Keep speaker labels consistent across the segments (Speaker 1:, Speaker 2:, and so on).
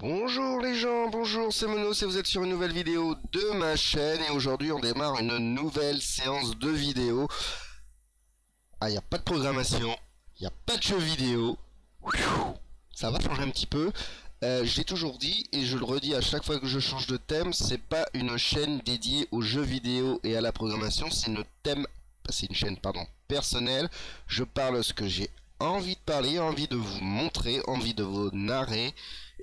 Speaker 1: Bonjour les gens, bonjour, c'est Monos et vous êtes sur une nouvelle vidéo de ma chaîne et aujourd'hui on démarre une nouvelle séance de vidéo. Ah, il n'y a pas de programmation, il n'y a pas de jeux vidéo, ça va changer un petit peu. Je l'ai toujours dit et je le redis à chaque fois que je change de thème, c'est pas une chaîne dédiée aux jeux vidéo et à la programmation, c'est une chaîne personnelle. Je parle ce que j'ai envie de parler, envie de vous montrer, envie de vous narrer.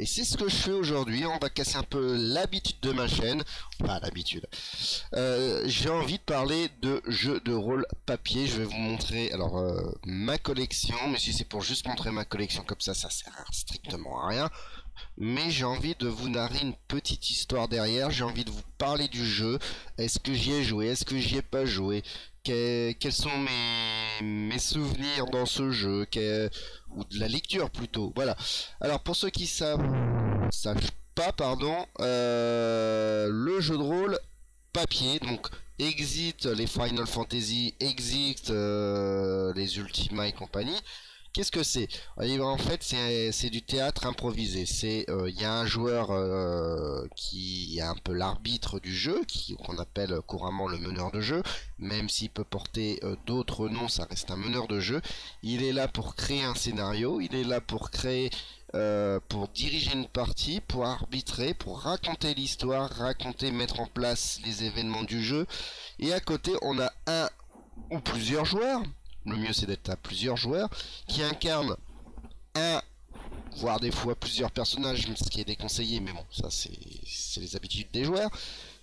Speaker 1: Et c'est ce que je fais aujourd'hui. On va casser un peu l'habitude de ma chaîne. Pas l'habitude. J'ai envie de parler de jeux de rôle papier. Je vais vous montrer alors ma collection. Mais si c'est pour juste montrer ma collection comme ça sert strictement à rien. Mais j'ai envie de vous narrer une petite histoire derrière. J'ai envie de vous parler du jeu. Est-ce que j'y ai joué? Est-ce que j'y ai pas joué? Quels sont mes souvenirs dans ce jeu, ou de la lecture plutôt. Voilà. Alors pour ceux qui savent pas, le jeu de rôle papier, donc exit les Final Fantasy, exit les Ultima et compagnie. Qu'est-ce que c'est? En fait, c'est du théâtre improvisé. Il y a un joueur qui est un peu l'arbitre du jeu, qu'on appelle couramment le meneur de jeu, même s'il peut porter d'autres noms, ça reste un meneur de jeu. Il est là pour créer un scénario, il est là pour pour diriger une partie, pour arbitrer, pour raconter l'histoire, mettre en place les événements du jeu. Et à côté, on a un ou plusieurs joueurs. Le mieux c'est d'être à plusieurs joueurs qui incarnent un, voire des fois plusieurs personnages, ce qui est déconseillé, mais bon, ça c'est les habitudes des joueurs.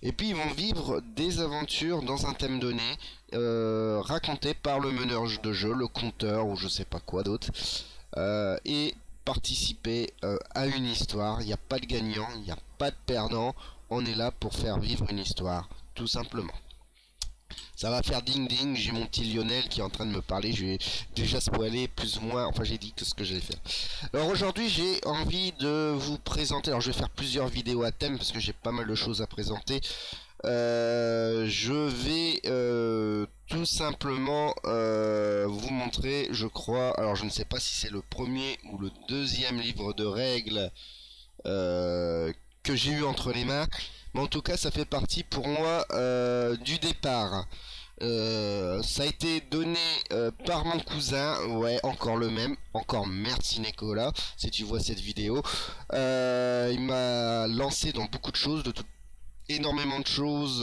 Speaker 1: Et puis ils vont vivre des aventures dans un thème donné, racontées par le meneur de jeu, le conteur ou je sais pas quoi d'autre, et participer à une histoire. Il n'y a pas de gagnant, il n'y a pas de perdant, on est là pour faire vivre une histoire, tout simplement. Ça va faire ding ding, j'ai mon petit Lionel qui est en train de me parler, je vais déjà spoiler plus ou moins, enfin j'ai dit que ce que j'allais faire. Alors aujourd'hui j'ai envie de vous présenter, alors je vais faire plusieurs vidéos à thème parce que j'ai pas mal de choses à présenter. Je vais tout simplement vous montrer, je crois, alors je ne sais pas si c'est le premier ou le deuxième livre de règles que j'ai eu entre les mains. Mais en tout cas, ça fait partie pour moi du départ. Ça a été donné par mon cousin, ouais, encore le même, encore merci Nicolas, si tu vois cette vidéo. Il m'a lancé dans beaucoup de choses, énormément de choses,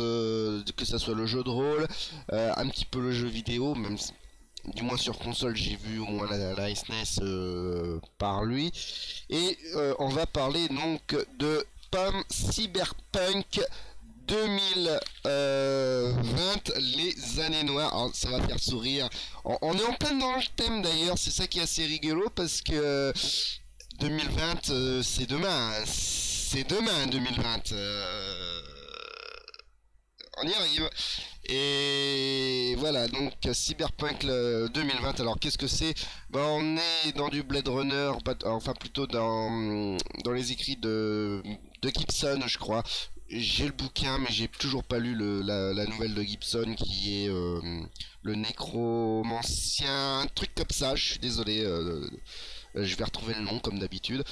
Speaker 1: que ça soit le jeu de rôle, un petit peu le jeu vidéo, même si, du moins sur console j'ai vu au moins la SNES par lui. Et on va parler donc de Cyberpunk 2020, les années noires. Alors, ça va faire sourire. On est en plein dans le thème d'ailleurs, c'est ça qui est assez rigolo parce que 2020 c'est demain, c'est demain 2020. On y arrive. Et voilà, donc Cyberpunk 2020. Alors qu'est-ce que c'est? On est dans du Blade Runner, enfin plutôt dans les écrits de Gibson, je crois. J'ai le bouquin, mais j'ai toujours pas lu la nouvelle de Gibson qui est le nécromancien, un truc comme ça. Je suis désolé, je vais retrouver le nom comme d'habitude.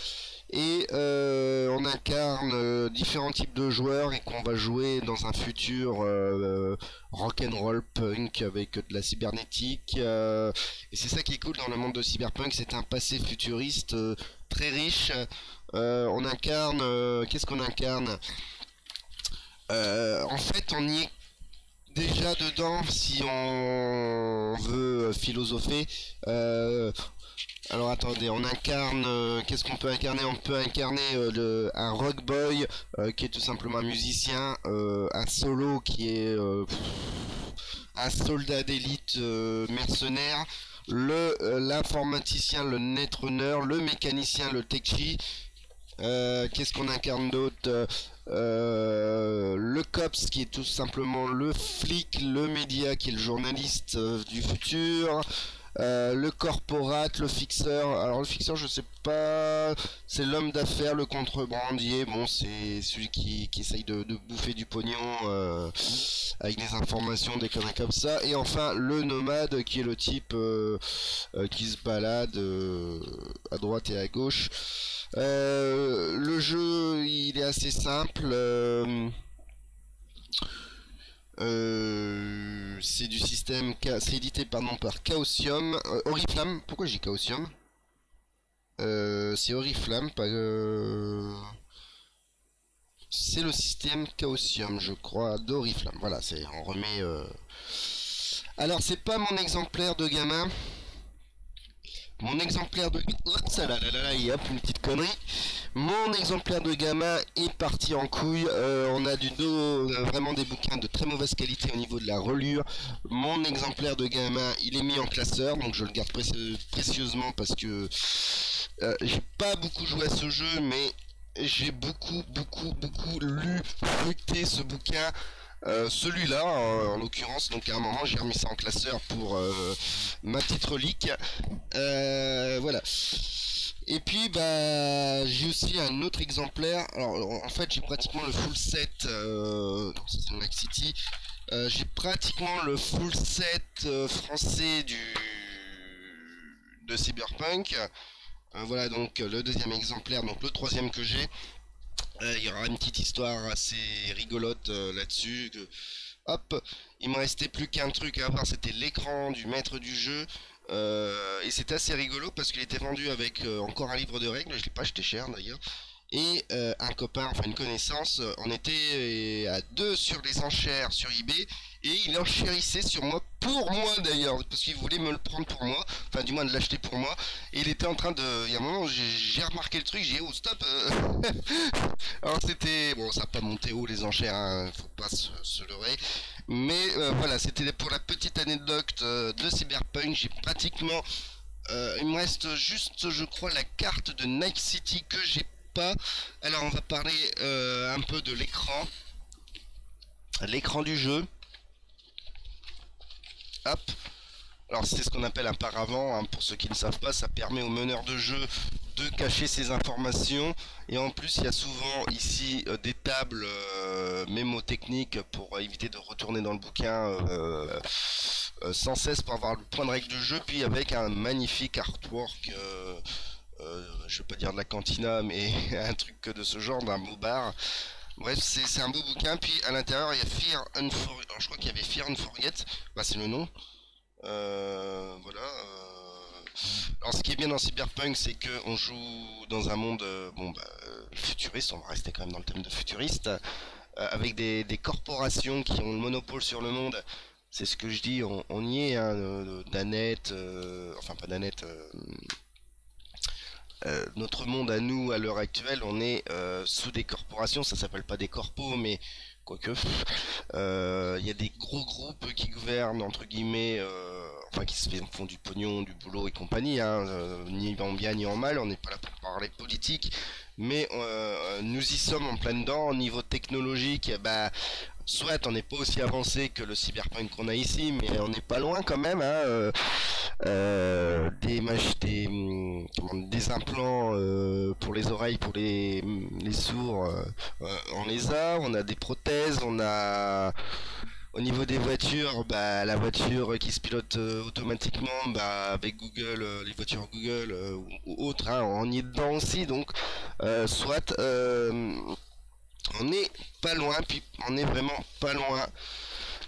Speaker 1: Et on incarne différents types de joueurs et qu'on va jouer dans un futur rock'n'roll punk avec de la cybernétique. Et c'est ça qui est cool dans le monde de Cyberpunk, c'est un passé futuriste très riche. On incarne... Qu'est-ce qu'on incarne? En fait, on y est déjà dedans si on veut philosopher. Alors attendez, on incarne... Qu'est-ce qu'on peut incarner? On peut incarner un rock boy qui est tout simplement un musicien, un solo qui est un soldat d'élite mercenaire, l'informaticien, le netrunner, le mécanicien, le techie. Qu'est-ce qu'on incarne d'autre? Le cops qui est tout simplement le flic, le média qui est le journaliste du futur, le corporate, le fixeur. Alors le fixeur, je sais pas, c'est l'homme d'affaires, le contrebandier. Bon, c'est celui qui essaye de bouffer du pognon avec des informations, des conneries comme ça. Et enfin le nomade qui est le type qui se balade à droite et à gauche. Le jeu, il est assez simple. C'est du système, c'est édité pardon, par Chaosium, Oriflamme. Pourquoi j'ai Chaosium? C'est Oriflamme, pas. C'est le système Chaosium, je crois, d'Oriflamme. Voilà, c'est on remet. Alors, c'est pas mon exemplaire de gamin. Mon exemplaire de... Oups, là, là, là, là, hop, une petite connerie. Mon exemplaire de gamin est parti en couille. On a vraiment des bouquins de très mauvaise qualité au niveau de la relure. Mon exemplaire de gamin, il est mis en classeur, donc je le garde précieusement parce que j'ai pas beaucoup joué à ce jeu, mais j'ai beaucoup lu, fructé ce bouquin. Celui-là en l'occurrence, donc à un moment j'ai remis ça en classeur pour ma petite relique. Voilà. Et puis bah j'ai aussi un autre exemplaire. Alors en fait j'ai pratiquement le full set. C'est Night City. J'ai pratiquement le full set français de Cyberpunk. Voilà donc le deuxième exemplaire, donc le troisième que j'ai. Il y aura une petite histoire assez rigolote là-dessus. Hop, il me restait plus qu'un truc à avoir, c'était l'écran du maître du jeu. Et c'était assez rigolo parce qu'il était vendu avec encore un livre de règles, je l'ai pas acheté cher d'ailleurs. Et un copain, enfin une connaissance, on était à deux sur les enchères sur eBay. Et il enchérissait sur moi, pour moi d'ailleurs, parce qu'il voulait me le prendre pour moi, enfin du moins de l'acheter pour moi. Et il était en train de... Il y a un moment, j'ai remarqué le truc, j'ai dit oh stop. Alors c'était... Bon, ça n'a pas monté haut les enchères, hein, faut pas se leurrer. Mais voilà, c'était pour la petite anecdote de Cyberpunk. J'ai pratiquement... il me reste juste, je crois, la carte de Night City que j'ai pas. Alors on va parler un peu de l'écran. L'écran du jeu. Hop. Alors c'est ce qu'on appelle un paravent, hein. Pour ceux qui ne savent pas, ça permet au meneur de jeu de cacher ses informations. Et en plus il y a souvent ici des tables mémotechniques pour éviter de retourner dans le bouquin sans cesse pour avoir le point de règle du jeu. Puis avec un magnifique artwork, je vais pas dire de la cantina, mais un truc de ce genre, d'un beau bar. Bref, c'est un beau bouquin. Puis à l'intérieur il y a Fear and Forget. Alors je crois qu'il y avait Fear and Forget, bah, c'est le nom. Voilà. Alors ce qui est bien dans Cyberpunk, c'est qu'on joue dans un monde futuriste. On va rester quand même dans le thème de futuriste, avec des corporations qui ont le monopole sur le monde. C'est ce que je dis, on y est, hein, Danette, enfin pas Danette, notre monde à nous à l'heure actuelle, on est sous des corporations. Ça s'appelle pas des corpos, mais quoique il y a des gros groupes qui gouvernent entre guillemets, enfin qui font du pognon, du boulot et compagnie, hein, ni en bien ni en mal. On n'est pas là pour parler politique, mais nous y sommes en plein dedans. Au niveau technologique, bah soit on n'est pas aussi avancé que le cyberpunk qu'on a ici, mais on n'est pas loin quand même, hein. Des implants pour les oreilles, pour les sourds, on les a. On a des prothèses, on a au niveau des voitures, bah, la voiture qui se pilote automatiquement, bah, avec Google, les voitures Google ou autres, hein, on y est dedans aussi. Donc soit on est pas loin, puis on est vraiment pas loin.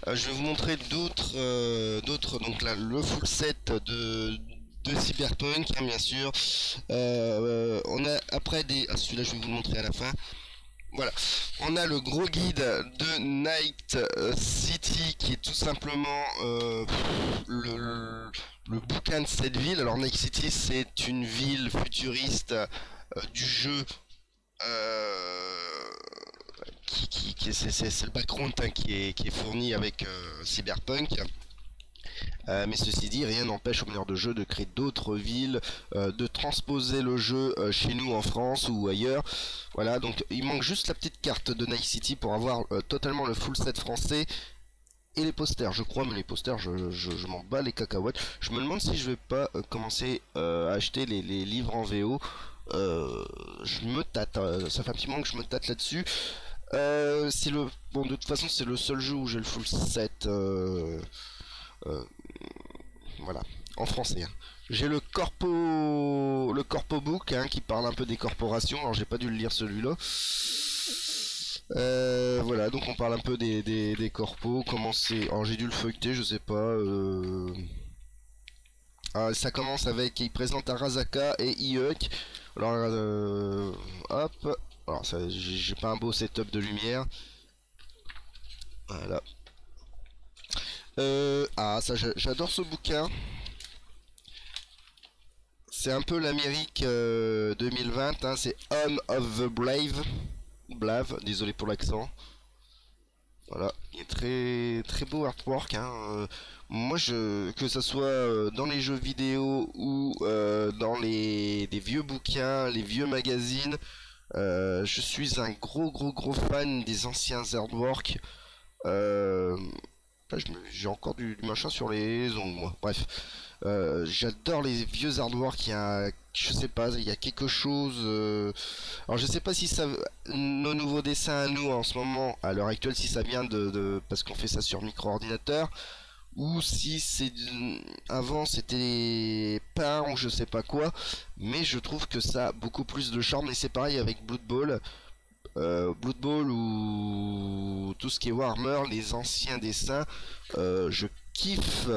Speaker 1: Je vais vous montrer d'autres, donc là le full set de Cyberpunk, hein, bien sûr. On a après celui-là je vais vous le montrer à la fin. Voilà, on a le gros guide de Night City qui est tout simplement le bouquin de cette ville. Alors Night City, c'est une ville futuriste du jeu. C'est le background, hein, qui est fourni avec Cyberpunk. Mais ceci dit, rien n'empêche au meneur de jeu de créer d'autres villes, de transposer le jeu chez nous en France ou ailleurs. Voilà, donc il manque juste la petite carte de Night City pour avoir totalement le full set français. Et les posters, je crois, mais les posters, je m'en bats les cacahuètes. Je me demande si je vais pas commencer à acheter les livres en VO. Je me tâte, ça fait un petit moment que je me tâte là-dessus. Bon, de toute façon, c'est le seul jeu où j'ai le full set. Voilà. en français. Hein. J'ai le corpo book hein, qui parle un peu des corporations. Alors j'ai pas dû le lire celui-là. Voilà, donc on parle un peu des corpos. Comment c'est. Alors j'ai dû le feuilleter, je sais pas. Ah, ça commence avec. Il présente Arasaka et Iuk. Alors, hop. Alors, j'ai pas un beau setup de lumière. Voilà. Ah, ça, j'adore ce bouquin. C'est un peu l'Amérique 2020. Hein, c'est Home of the Brave. Blave, désolé pour l'accent. Voilà, il est très très beau artwork. Hein. Moi, que ça soit dans les jeux vidéo ou dans des vieux bouquins, les vieux magazines, je suis un gros fan des anciens artworks. J'ai encore du machin sur les ongles, moi. Bref, j'adore les vieux artworks. Je sais pas, il y a quelque chose. Alors, je sais pas si ça, nos nouveaux dessins à nous en ce moment, à l'heure actuelle, si ça vient parce qu'on fait ça sur micro-ordinateur, ou si c'est avant c'était peint ou je sais pas quoi. Mais je trouve que ça a beaucoup plus de charme. Et c'est pareil avec Blood Bowl. Blood Bowl ou tout ce qui est Warhammer, les anciens dessins, je kiffe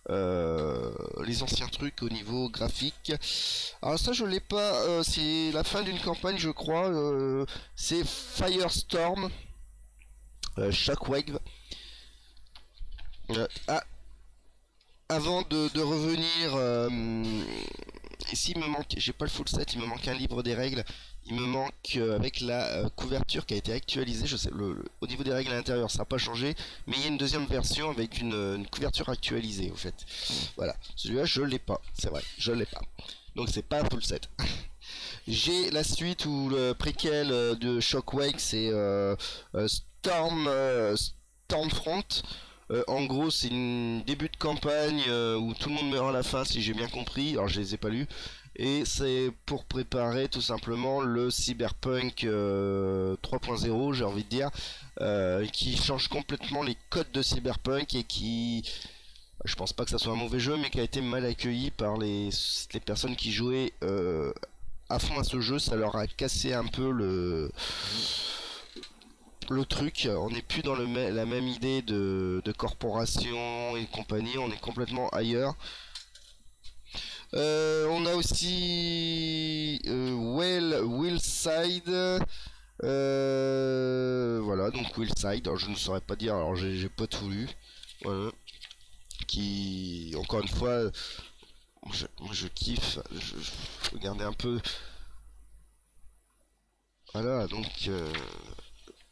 Speaker 1: les anciens trucs au niveau graphique. Alors ça je l'ai pas, c'est la fin d'une campagne je crois, c'est Firestorm, Shockwave. Ah, avant de revenir, ici il me manque, j'ai pas le full set, il me manque un livre des règles. Il me manque avec la couverture qui a été actualisée. Je sais, au niveau des règles à l'intérieur, ça n'a pas changé, mais il y a une deuxième version avec une couverture actualisée, au fait. Voilà, celui-là, je l'ai pas, c'est vrai, je l'ai pas. Donc c'est pas un full set. J'ai la suite ou le préquel de Shockwave, c'est Stormfront. En gros, c'est un début de campagne où tout le monde meurt à la fin, si j'ai bien compris. Alors, je les ai pas lus. Et c'est pour préparer tout simplement le Cyberpunk 3.0, j'ai envie de dire, qui change complètement les codes de Cyberpunk et qui, je pense pas que ça soit un mauvais jeu, mais qui a été mal accueilli par les personnes qui jouaient à fond à ce jeu. Ça leur a cassé un peu le truc. On n'est plus dans la même idée de corporation et compagnie, on est complètement ailleurs. On a aussi Willside. Voilà, donc Willside. Alors, je ne saurais pas dire, alors j'ai pas tout lu. Voilà. Qui, encore une fois, moi je kiffe. Regardez un peu. Voilà, donc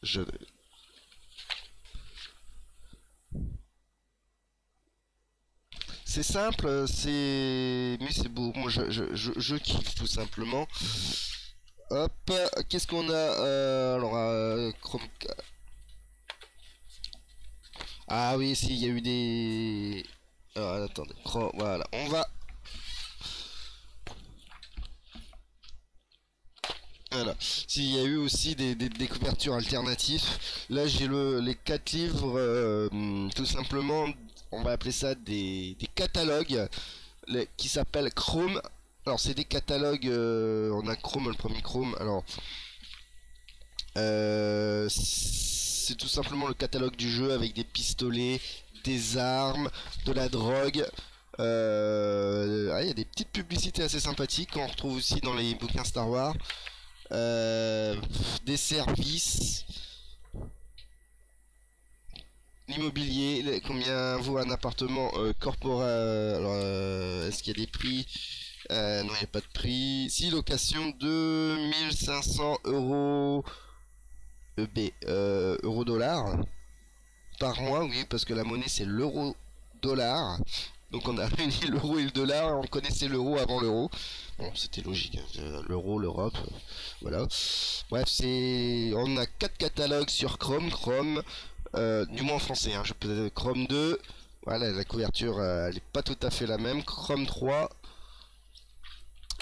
Speaker 1: je. C'est simple, mais c'est beau. Moi, je kiffe tout simplement. Hop, qu'est-ce qu'on a alors, Chrome. Ah oui, si, il y a eu des. Alors, attendez, voilà, on va. Voilà. S'il y a eu aussi des couvertures alternatives. Là, j'ai les 4 livres, tout simplement. On va appeler ça des catalogues qui s'appellent Chrome. Alors c'est des catalogues, on a Chrome, le premier Chrome. Alors c'est tout simplement le catalogue du jeu avec des pistolets, des armes, de la drogue. Il y a des petites publicités assez sympathiques qu'on retrouve aussi dans les bouquins Star Wars. Des services. L'immobilier, combien vaut un appartement corporel? Alors, est-ce qu'il y a des prix? Non, il n'y a pas de prix. Si, location 2500 euros euro-dollar par mois, oui, parce que la monnaie c'est l'euro-dollar. Donc on a réuni l'euro et le dollar, on connaissait l'euro avant l'euro. Bon, c'était logique, hein. L'euro, l'Europe, voilà. Bref, on a 4 catalogues sur Chrome, du moins en français, hein. Je peux Chrome 2, voilà, la couverture elle est pas tout à fait la même. Chrome 3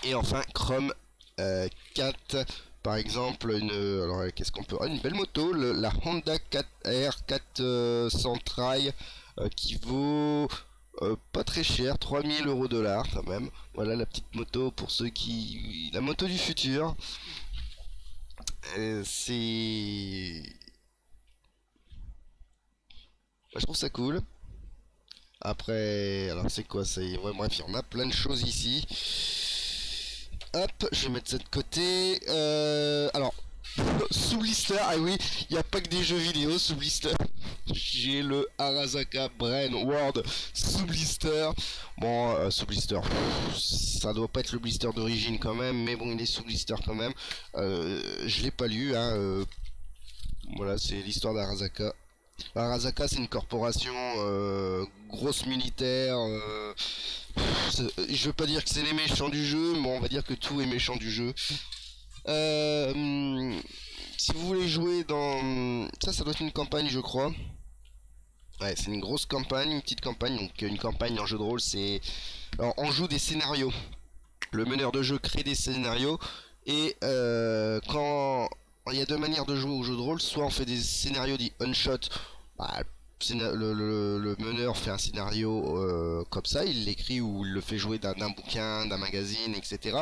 Speaker 1: et enfin Chrome 4, par exemple alors qu'est-ce qu'on peut, une belle moto, la Honda 4R 400 Trail qui vaut Pas très cher, 3000 € quand même. Voilà la petite moto pour ceux qui... La moto du futur. C'est... Bah, je trouve ça cool. Après, alors c'est quoi? C'est... Ouais, bref, il y en a plein de choses ici. Hop, je vais mettre ça de côté. Alors, sous blister, ah oui, il n'y a pas que des jeux vidéo sous blister. J'ai le Arasaka Brain World sous blister. Bon, sous blister, ça doit pas être le blister d'origine quand même, mais bon, il est sous blister quand même. Je l'ai pas lu, hein. Voilà, c'est l'histoire d'Arasaka. Arasaka, c'est une corporation grosse militaire. Je veux pas dire que c'est les méchants du jeu, mais on va dire que tout est méchant du jeu. Si vous voulez jouer dans... Ça doit être une campagne, je crois. Ouais, c'est une grosse campagne, une petite campagne. Donc une campagne en jeu de rôle, c'est... Alors, on joue des scénarios. Le meneur de jeu crée des scénarios. Et quand... Il y a deux manières de jouer au jeu de rôle. Soit on fait des scénarios dits one-shot. Bah, le meneur fait un scénario comme ça, il l'écrit ou il le fait jouer d'un bouquin, d'un magazine, etc.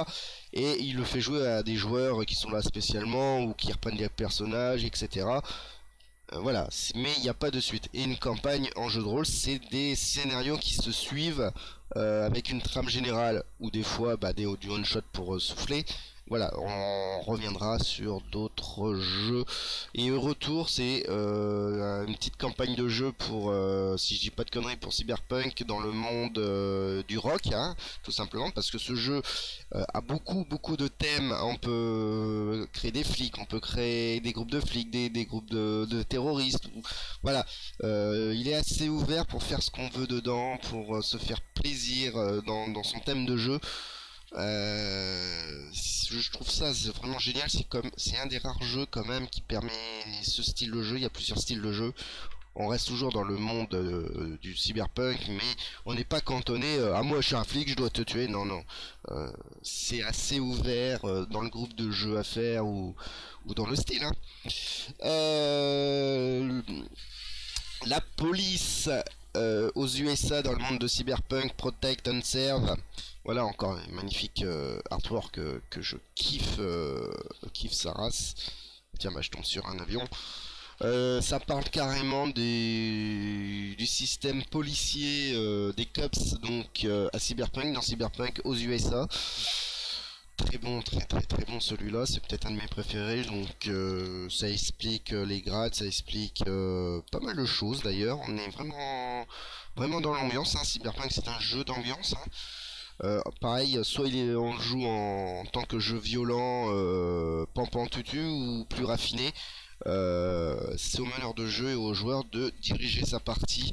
Speaker 1: Et il le fait jouer à des joueurs qui sont là spécialement ou qui reprennent des personnages, etc. Voilà, mais il n'y a pas de suite. Et une campagne en jeu de rôle, c'est des scénarios qui se suivent avec une trame générale ou des fois du one shot pour souffler. Voilà, on reviendra sur d'autres jeux. Et au retour, c'est une petite campagne de jeu pour, si je dis pas de conneries, pour Cyberpunk dans le monde du rock, hein, tout simplement, parce que ce jeu a beaucoup de thèmes. On peut créer des flics, on peut créer des groupes de flics, des groupes de terroristes. Voilà, il est assez ouvert pour faire ce qu'on veut dedans, pour se faire plaisir dans son thème de jeu. Je trouve ça c'est vraiment génial. C'est un des rares jeux quand même qui permet ce style de jeu. Il y a plusieurs styles de jeu. On reste toujours dans le monde du cyberpunk, mais on n'est pas cantonné à moi je suis un flic, je dois te tuer. Non, non. C'est assez ouvert dans le groupe de jeux à faire ou dans le style, hein. La police aux USA dans le monde de cyberpunk, Protect and Serve. Voilà encore un magnifique artwork que je kiffe sa race. Tiens, bah je tombe sur un avion. Ça parle carrément du système policier des cops donc à Cyberpunk, dans Cyberpunk aux USA. Très bon, très bon celui-là, c'est peut-être un de mes préférés, donc ça explique les grades, ça explique pas mal de choses d'ailleurs. On est vraiment dans l'ambiance, hein. Cyberpunk c'est un jeu d'ambiance, hein. Pareil, soit on le joue en tant que jeu violent, pampan tutu, ou plus raffiné. C'est au meneur de jeu et au joueur de diriger sa partie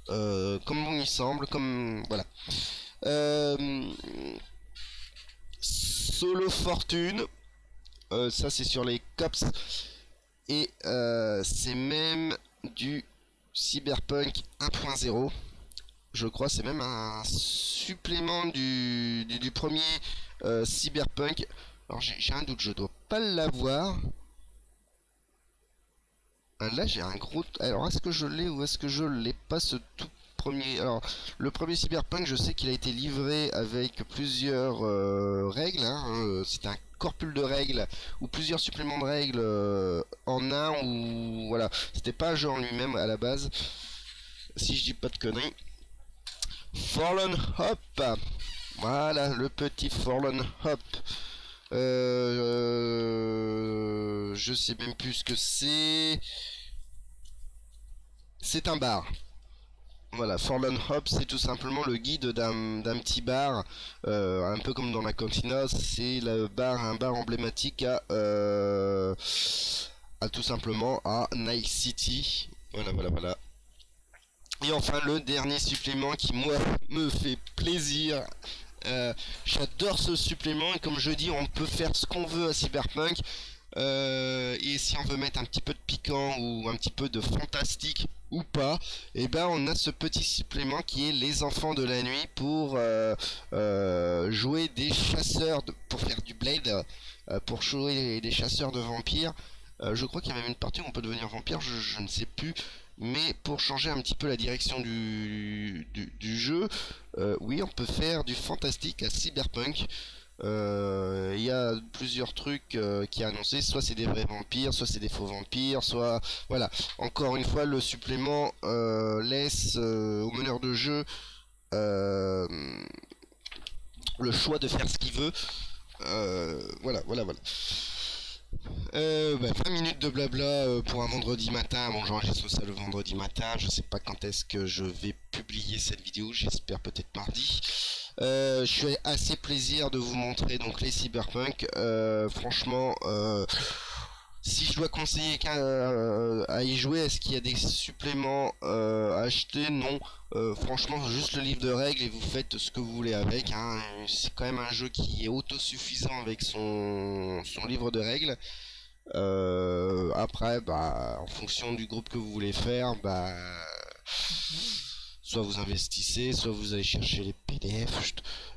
Speaker 1: comme bon il semble, comme voilà. Solo Fortune, ça c'est sur les cops et c'est même du Cyberpunk 1.0. Je crois c'est même un supplément du premier Cyberpunk. Alors j'ai un doute, je dois pas l'avoir. Là j'ai un gros... Alors est-ce que je l'ai ou est-ce que je l'ai pas ce tout premier... Alors le premier Cyberpunk, je sais qu'il a été livré avec plusieurs règles, hein. C'est un corpus de règles ou plusieurs suppléments de règles en un, ou voilà, c'était pas un jeu en lui-même à la base, si je dis pas de conneries. Fallen Hop, voilà le petit Fallen Hop. Je sais même plus ce que c'est. C'est un bar. Voilà, Fallen Hop, c'est tout simplement le guide d'un petit bar, un peu comme dans la cantina. C'est un bar emblématique à tout simplement à Night City. Voilà. Et enfin le dernier supplément qui moi me fait plaisir. J'adore ce supplément et comme je dis, on peut faire ce qu'on veut à Cyberpunk. Et si on veut mettre un petit peu de piquant ou un petit peu de fantastique ou pas, et ben on a ce petit supplément qui est les enfants de la nuit pour jouer des chasseurs pour faire du blade, pour jouer des chasseurs de vampires. Je crois qu'il y a même une partie où on peut devenir vampire, je ne sais plus. mais pour changer un petit peu la direction du jeu, oui, on peut faire du fantastique à cyberpunk. Il y a plusieurs trucs qui est annoncé, soit c'est des vrais vampires, soit c'est des faux vampires, soit voilà. Encore une fois, le supplément laisse au meneur de jeu euh, le choix de faire ce qu'il veut. Voilà. 20 minutes de blabla pour un vendredi matin. Bon, j'enregistre ça le vendredi matin. Je sais pas quand est-ce que je vais publier cette vidéo. J'espère peut-être mardi. Je suis assez plaisir de vous montrer donc les cyberpunk. Franchement, si je dois conseiller à y jouer, est-ce qu'il y a des suppléments à acheter? Non. Franchement, juste le livre de règles et vous faites ce que vous voulez avec, hein. C'est quand même un jeu qui est autosuffisant avec son livre de règles. Après, bah, en fonction du groupe que vous voulez faire, bah, soit vous investissez, soit vous allez chercher les PDF.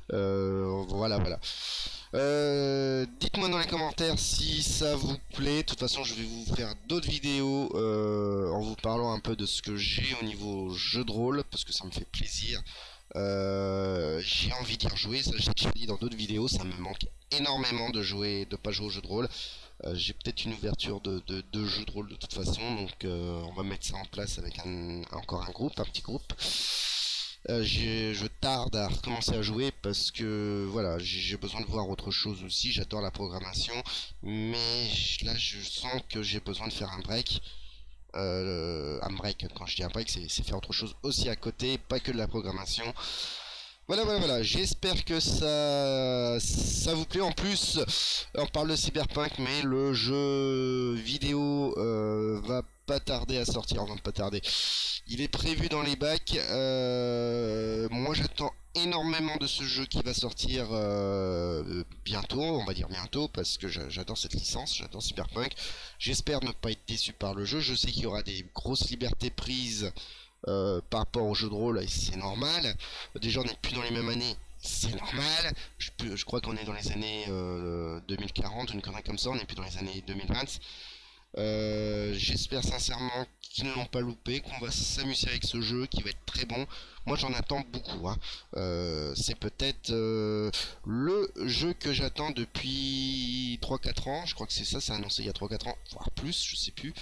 Speaker 1: Voilà. Dites-moi dans les commentaires si ça vous plaît. De toute façon, je vais vous faire d'autres vidéos en vous parlant un peu de ce que j'ai au niveau jeu de rôle, parce que ça me fait plaisir. J'ai envie d'y rejouer, ça j'ai déjà dit dans d'autres vidéos, ça me manque énormément de pas jouer au jeu de rôle. J'ai peut-être une ouverture de jeu de rôle de toute façon, donc on va mettre ça en place avec encore un petit groupe. Je tarde à recommencer à jouer parce que voilà, j'ai besoin de voir autre chose aussi. J'adore la programmation, mais là je sens que j'ai besoin de faire un break. Quand je dis un break, c'est faire autre chose aussi à côté, pas que de la programmation. Voilà. J'espère que ça vous plaît. En plus, on parle de cyberpunk, mais le jeu vidéo va pas tarder à sortir. Enfin, pas tarder. Il est prévu dans les bacs. Moi, j'attends énormément de ce jeu qui va sortir bientôt, on va dire bientôt, parce que j'adore cette licence, j'adore cyberpunk. J'espère ne pas être déçu par le jeu. Je sais qu'il y aura des grosses libertés prises par rapport au jeu de rôle, et c'est normal. Déjà, on n'est plus dans les mêmes années, c'est normal. Je crois qu'on est dans les années 2040, une connerie comme ça, on n'est plus dans les années 2020. J'espère sincèrement qu'ils ne l'ont pas loupé, qu'on va s'amuser avec ce jeu qui va être très bon. Moi j'en attends beaucoup, hein. C'est peut-être le jeu que j'attends depuis 3-4 ans. Je crois que c'est annoncé il y a 3-4 ans, voire plus, je sais plus.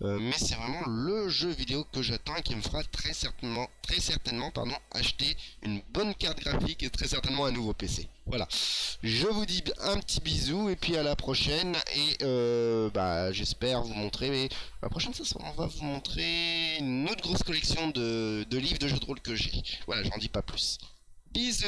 Speaker 1: Mais c'est vraiment le jeu vidéo que j'attends et qui me fera très certainement, acheter une bonne carte graphique et très certainement un nouveau PC. Voilà. Je vous dis un petit bisou et puis à la prochaine. Et j'espère vous montrer. Mais la prochaine, on va vous montrer une autre grosse collection de livres de jeux de rôle que j'ai. Voilà, j'en dis pas plus. Bisous.